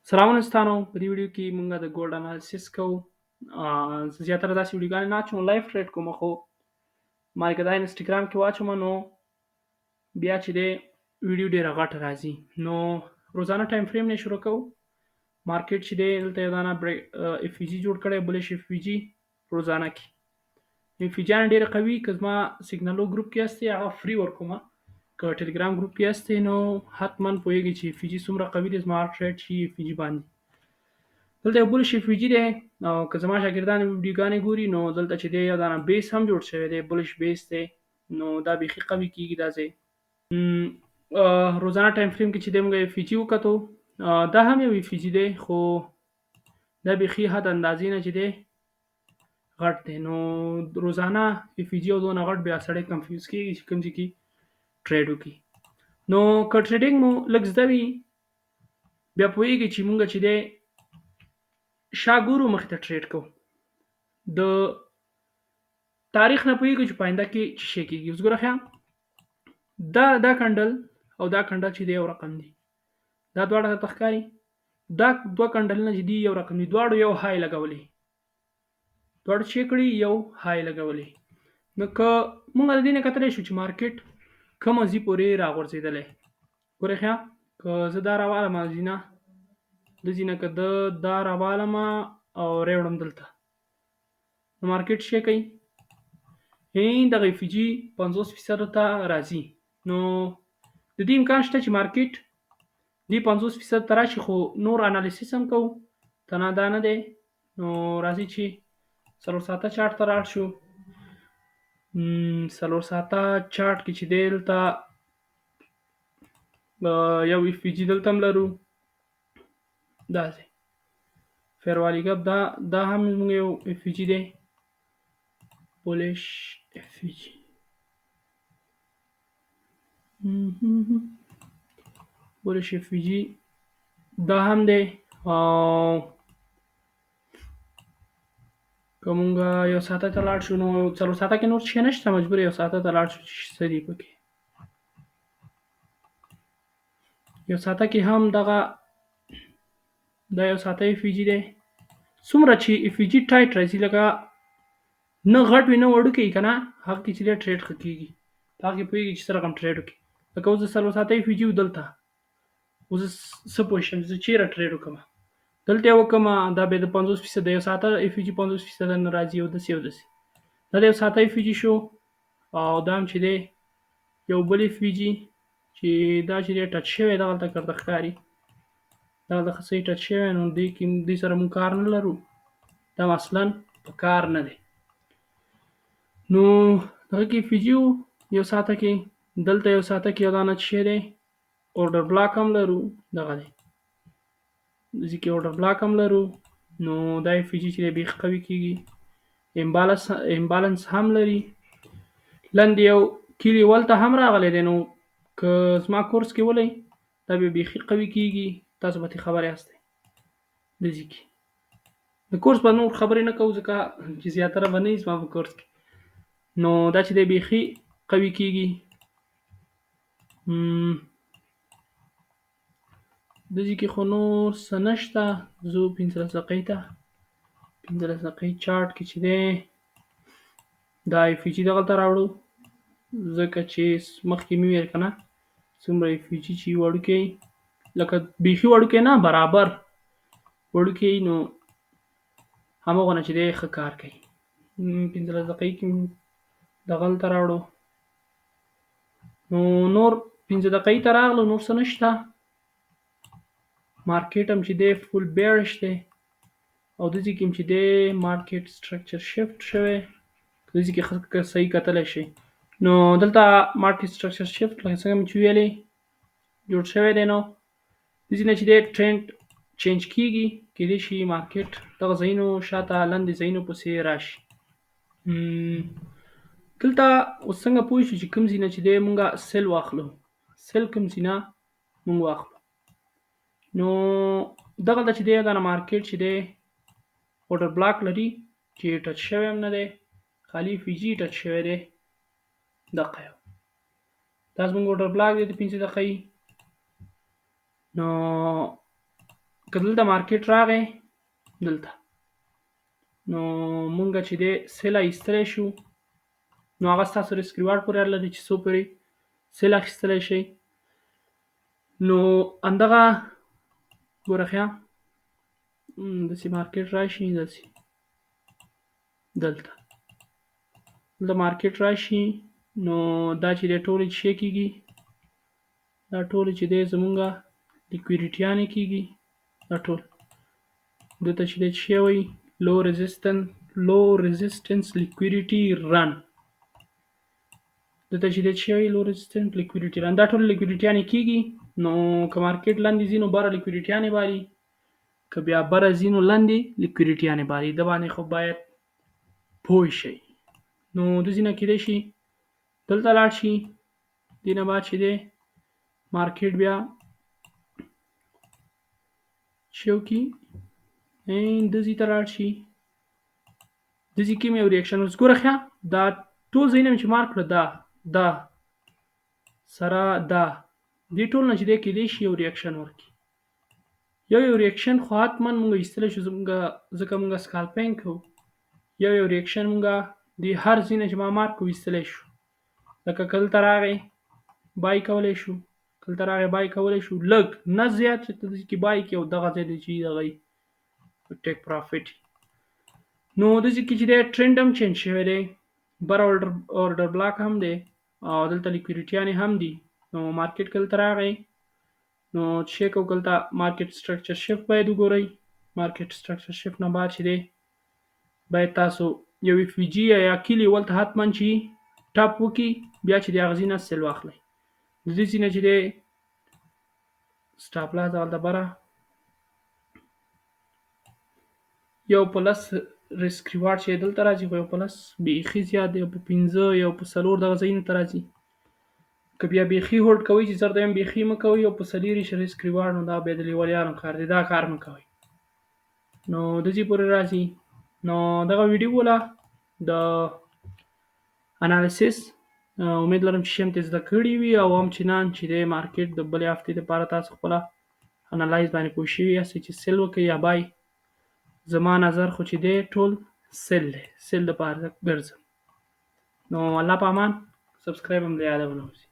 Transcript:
سلامونه ستاسو په دې ویډیو کې مونږ د ګولډ انالیسس کوو. زه زیاتره داسې ویډیوګانې نه اچوم، لایف ټریډ کوم، خو ما که دا انسټاګرام کې واچوم نو بیا چې دی ویډیو ډېره غټه راځي. نو روزانه ټایم فریم نه شروع کوو. مارکیټ چې دی دلته یو دانه اف وي جي جوړ کړی، بلش اف وي جي روزانه کې اف وي جیانې ډېره قوي. که زما سیګنالو ګروپ کې یاستئ هغه فري ورکومه، که ټلګرام ګروپ کې یاستئ نو حتما پوهیږئ چې اف وي جي څومره قوي دی. زما ټریډ شي اف وي جي باندې. دلته یو بل اف وي جي دی، او که زما شاګردان ویډیوګانې ګوري نو دلته چې دی یو دانه بیس هم جوړ شوی دی، بلش بیس دی. نو دا بیخي قوي کېږي دا ځای. روزانه ټایم فریم کې چې دی موږ اف وي جي وکتو، دا هم یو اف وي جي دی، خو دا بیخي حد اندازې نه چې دی غټ دی. نو روزانه اف وي جي او دونه غټ بیا سړی کنفیوز کېږي چې کوم ځای کې ټریډ وکړي. نو که ټریډینګ مو لږ زده وي بیا پوهیږئ چې موږ چې دی شا ګورو مخې ته ټریډ کوو. د تاریخ نه پوهیږو چې په آینده کې څه شی کېږي. اوس ګوره ښه، دا کنډل او دا کنډل چې دی یو رقم دي، دا دواړه درته ښکاري. دا دوه کنډلونه چې دي یو رقم دي، دواړو یو های لګولی، دواړو چې کړي یو های لګولی. نو که موږ د دې نه کتلی شو چې مارکیټ کومه ځي پورې راغورځېدلی. ګورئ ښه، که زه دا راوالم ځینه د ځینه که دا راوالم او راوړم دلته، نو مارکیټ څه کوي؟ دغه اف وي جي 50% ته راځي. نو د دې امکان شته چې مارکیټ دې 50% ته راشي، خو نور انالیسس هم کوو، تنها دا نه دی. نو راځي چې 4 ساعته چارټ ته لاړ شو. 4 ساعته چارټ کې چې دی دلته یو اف وي جي دلته هم لرو، داسې فیروالي ګپ دا هم زموږ یو اف وي جي دی، بولش اف وي جي. بولش اف وي جي دا هم دی. او که مونږ یو ساعته ته لاړ شو نو 4 ساعته کې نور شی نشته، مجبور یو ساعته ته لاړ شو چې څه دي پکې. یو ساعته کې هم دا یو ساعته اف وي جي دی. څومره چې اف وي جي ټایټ راځي، لکه نه غټ وي نه وړوکی وي که نه، هغه کې چې دی ټریډ ښه کېږي، په هغه کې پوهېږي چې څه رقم ټریډ وکړي. لکه اوس د 4 ساعته اف وي جي دلته، اوس زه څه پوه شم زه چېرې ټریډ وکړم، دلته یې وکړم، دا بیا د 50% د یو ساعته اف وي جي 50% نه راځي، یو داسې دا د یو ساعته اف وي جي شو. او دا هم چې دی یو بل اف وي جي چې دا چې دی ټچ شوی دغلته درته ښکاري، دغلته ښه صحیح ټچ شوی، نو دې سره مونږ کار نه لرو، دا اصلا په کار نه دی. نو دغه کې اف وي جي یو ساعته کې، دلته یو ساعته کې یو دانه څه شی دی اورډر بلاک هم لرو، دغه دی دې کې اورډر بلاک هم لرو. نو دا اف وي جي چې دی بیخي قوي کېږي. امبالانس هم لري. لاندې یو کی لیول ته هم راغلی دی. نو که زما کورس کې ولئ دا بیا بیخي قوي کېږي، تاسو به ترې خبر یاستئ. دې کې د کورس به نور خبرې نه کوو ځکه چې زیاتره به نه وي زما په کورس کې. نو دا چې دی بیخي قوي کېږي. دې کې خو نور څه نشته. زو 15 دقیقې ته 15 دقیقې چارټ کې چې دی دا اف وي جي دغلته راوړو، ځکه چې مخکې مې ویل که نه څومره اف وي جي چې وړوکی، لکه بیخي وړوکی نه برابر وړوکی، نو همغونه چې دی ښه کار کوي. 15 دقیقې کې دغلته راوړو، نو نور 15 دقیقې ته راغلو، نور څه نشته. مارکیټ هم چې دی فول بیرش دی، او دې کې هم چې دی مارکیټ سټرکچر شفت شوی، دې کې ښه صحیح کتلی شئ. نو دلته مارکیټ سټرکچر شفت لکه څنګه مې چې ویلې جوړ شوی دی. نو دې نه چې دی ټرینډ چینج کېږي، کېدای شي مارکیټ دغه ځایونو شاته لاندې ځایونو پسې راشي. دلته اوس څنګه پوه شو چې کوم ځای نه چې دی مونږ سیل واخلو، سیل کوم ځای نه مونږ واخلو. نو دغلته چې دی دا مارکیټ چې دی اورډر بلاک لري چې ټچ شوی هم نه دی، خالي اف وي جي ټچ شوی دی. دقه یو دا زموږ اورډر بلاک دی د 15 دقیقې. نو که دلته مارکیټ راغی دلته نو مونږ چې دی سیل ایستلی شو نو هغه ستاسو ریسک ریوارډ پورې اړه لري چې څو پورې سیل اخیستلی شئ. نو همدغه ګوره ښه داسې مارکیټ راشي داسې دلته مارکیټ راشي نو دا چې دی ټولې چې شی کېږي دا ټولې چې دی زمونږه لیکویډیټیانې کېږي دا ټول دلته چې دی شی وایي لو ريزسټنس لیکویډیټي رن دلته چې دی شی وایي لو ريزسټنس لیکویډیټي رن دا ټول لیکویډیټیانې کېږي. نو که مارکیټ لاندې ځي نو بره لیکویډیټیانې بالي که بیا بره ځي نو لاندې لیکویډیټیانې بالي د باندې خو باید پوه شئ. نو داسې نه کېدای شي دلته لاړ شي دې نه بعد چې دی مارکیټ بیا چې وکړي داسې ته لاړ شي داسې کې مې یو ریاکشن اوس ګوره ښه دا ټول ځایونه مې چې مارک کړه دا سره دا دې ټول نه چې دی کېدای شي یو ریاکشن ورکړي یو ریاکشن خو حتما مونږ ایستلی شو ځکه مونږ سکالپینګ کوو یو ریاکشن مونږ د هر ځای نه چې ما مارک کوو ایستلی شو لکه که دلته راغی بای کولی شو دلته راغی بای کولی شو لږ نه زیات چې داسې کې بای کړي او دغه ځای دی چې دغه ټیک پرافټ. نو داسې کې چې دی ټرینډ هم چینج شوی دی بره اورډر بلاک هم دی او دلته لیکویډیټیانې هم دي. نو مارکیټ که دلته راغی نو چې کوو دلته مارکیټ سټرکچر شفت باید وګورئ مارکیټ سټرکچر شفت نه بعد چې دی باید تاسو یو اف وي جي یا کیلي ولته حتما چې ټاپ وکړي بیا چې د هغه ځای نه سیل واخلئ د دې ځای نه چې دی سټاپ لاس هلته بره یو پلس ریسک ریوارډ چې دلته راځي خو یو پلس بیخي زیات دی یو په 15 یو په 4 دغه ځایونو ته راځي که بیا بیخي هولډ کوئ چې زر دویم بیخي مه کوئ او په 40 ریسک ریوارډ نو دا بیا د لیولیانو کار دی دا کار مه کوئ نو داسې پورې راځي. نو دغه ویډیو وله د انالیسیس امید لرم چې شی هم ترې زده کړي وي او هم چنان چې د مارکیټ د بلې هفتې لپاره تاسو خپله انالایز باندې پوه شوي یاستئ چې سیل وکړئ یا بای. زما نظر خو چې دی ټول سیل دی سیل لپاره ګرځم. نو الله په امان سبسکرایب هم د یاده ونه وځي.